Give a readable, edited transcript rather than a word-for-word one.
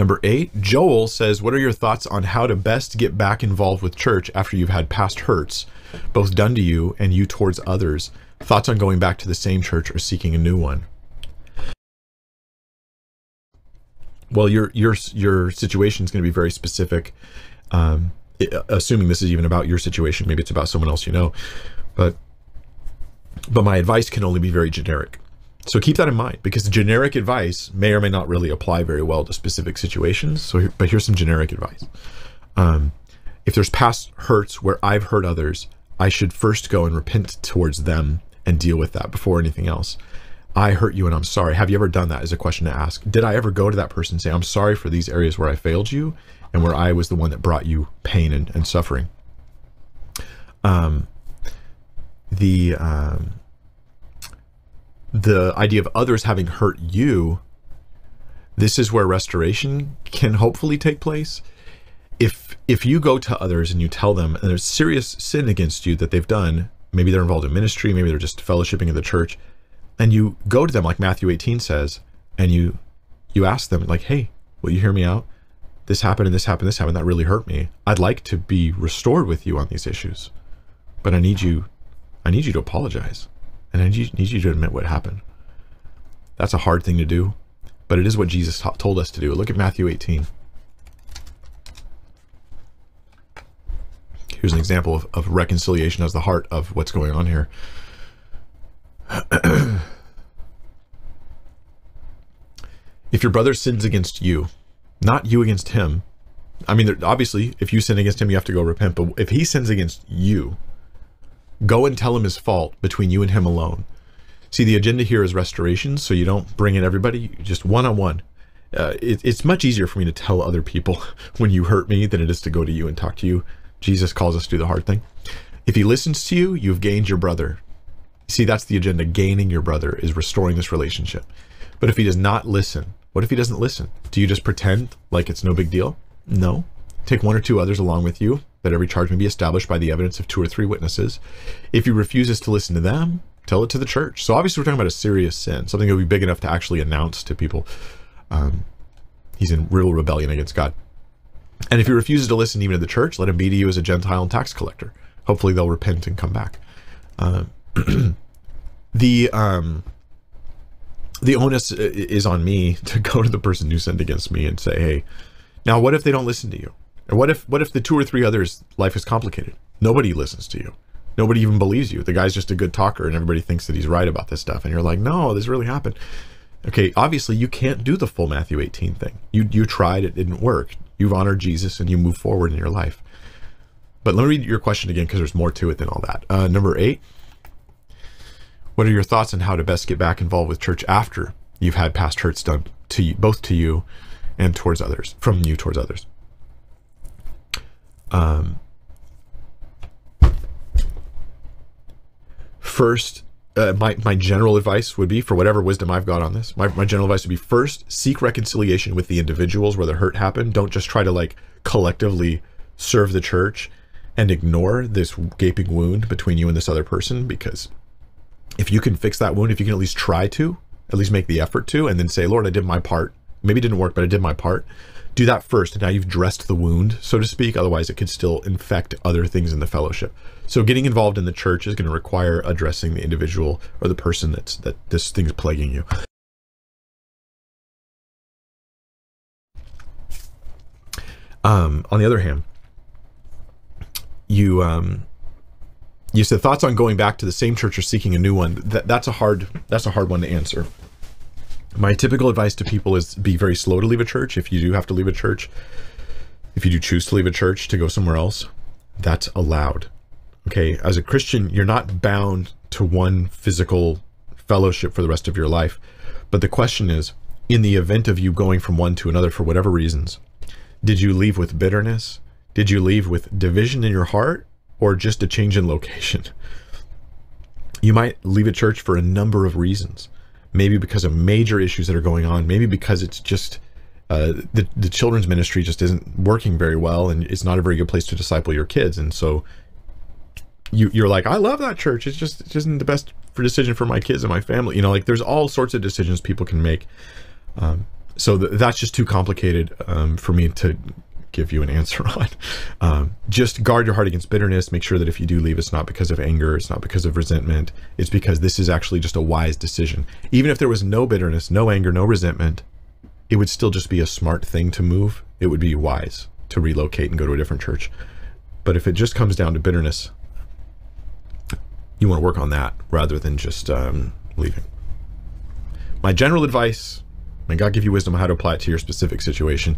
Number 8, Joel says, what are your thoughts on how to best get back involved with church after you've had past hurts, both done to you and you towards others? Thoughts on going back to the same church or seeking a new one? Well, your situation is going to be very specific. Assuming this is even about your situation, maybe it's about someone else you know, but my advice can only be very generic. So keep that in mind, because generic advice may or may not really apply very well to specific situations. But here's some generic advice. If there's past hurts where I've hurt others, I should first go and repent towards them and deal with that before anything else. I hurt you and I'm sorry. Have you ever done that, is a question to ask. Did I ever go to that person and say, I'm sorry for these areas where I failed you and where I was the one that brought you pain and suffering? The idea of others having hurt you, this is where restoration can hopefully take place. If you go to others and you tell them and there's serious sin against you that they've done, maybe they're involved in ministry, maybe they're just fellowshipping in the church, and you go to them like Matthew 18 says, and you ask them like, hey, will you hear me out? This happened and this happened, this happened, that really hurt me. I'd like to be restored with you on these issues, but I need you to apologize. And I need you to admit what happened. That's a hard thing to do, but it is what Jesus told us to do. Look at Matthew 18. Here's an example of reconciliation as the heart of what's going on here. If your brother sins against you, not you against him. I mean, obviously, if you sin against him, you have to go repent. But if he sins against you, go and tell him his fault between you and him alone. See, the agenda here is restoration, so you don't bring in everybody, just one-on-one. It's much easier for me to tell other people when you hurt me than it is to go to you and talk to you. Jesus calls us to do the hard thing. If he listens to you, you've gained your brother. See, that's the agenda. Gaining your brother is restoring this relationship. But if he does not listen, what if he doesn't listen? Do you just pretend like it's no big deal? No. Take 1 or 2 others along with you, that every charge may be established by the evidence of 2 or 3 witnesses. If he refuses to listen to them, tell it to the church. So obviously we're talking about a serious sin, something that would be big enough to actually announce to people he's in real rebellion against God. And if he refuses to listen even to the church, let him be to you as a Gentile and tax collector. Hopefully they'll repent and come back. The onus is on me to go to the person who sinned against me and say, hey, now what if they don't listen to you? Or what if the 2 or 3 others' life is complicated? Nobody listens to you. Nobody even believes you. The guy's just a good talker and everybody thinks that he's right about this stuff. And you're like, no, this really happened. Okay, obviously you can't do the full Matthew 18 thing. You tried, it didn't work. You've honored Jesus and you move forward in your life. But let me read your question again, because there's more to it than all that. Number 8, what are your thoughts on how to best get back involved with church after you've had past hurts done to you, both to you and towards others, from you towards others? First, my general advice would be, for whatever wisdom I've got on this, my general advice would be, first, seek reconciliation with the individuals where the hurt happened. Don't just try to like collectively serve the church and ignore this gaping wound between you and this other person, because if you can fix that wound, if you can at least try to, at least make the effort to, and then say, Lord, I did my part. Maybe it didn't work, but I did my part. Do that first, and now you've dressed the wound, so to speak. Otherwise, it could still infect other things in the fellowship. So getting involved in the church is going to require addressing the individual or the person that this thing is plaguing you. On the other hand, you said thoughts on going back to the same church or seeking a new one. That's a hard one to answer. My typical advice to people is be very slow to leave a church. If you do have to leave a church, if you do choose to leave a church to go somewhere else, that's allowed. Okay, as a Christian, you're not bound to one physical fellowship for the rest of your life. But the question is, in the event of you going from one to another for whatever reasons, did you leave with bitterness? Did you leave with division in your heart, or just a change in location? You might leave a church for a number of reasons. Maybe because of major issues that are going on. Maybe because it's just the children's ministry just isn't working very well, and it's not a very good place to disciple your kids. And so you're like, I love that church. It just isn't the best decision for my kids and my family. You know, like there's all sorts of decisions people can make. So that's just too complicated for me to give you an answer on. Just guard your heart against bitterness. Make sure that if you do leave, it's not because of anger, it's not because of resentment, it's because this is actually just a wise decision. Even if there was no bitterness, no anger, no resentment, it would still just be a smart thing to move. It would be wise to relocate and go to a different church. But if it just comes down to bitterness, you want to work on that rather than just leaving. My general advice, may God give you wisdom on how to apply it to your specific situation.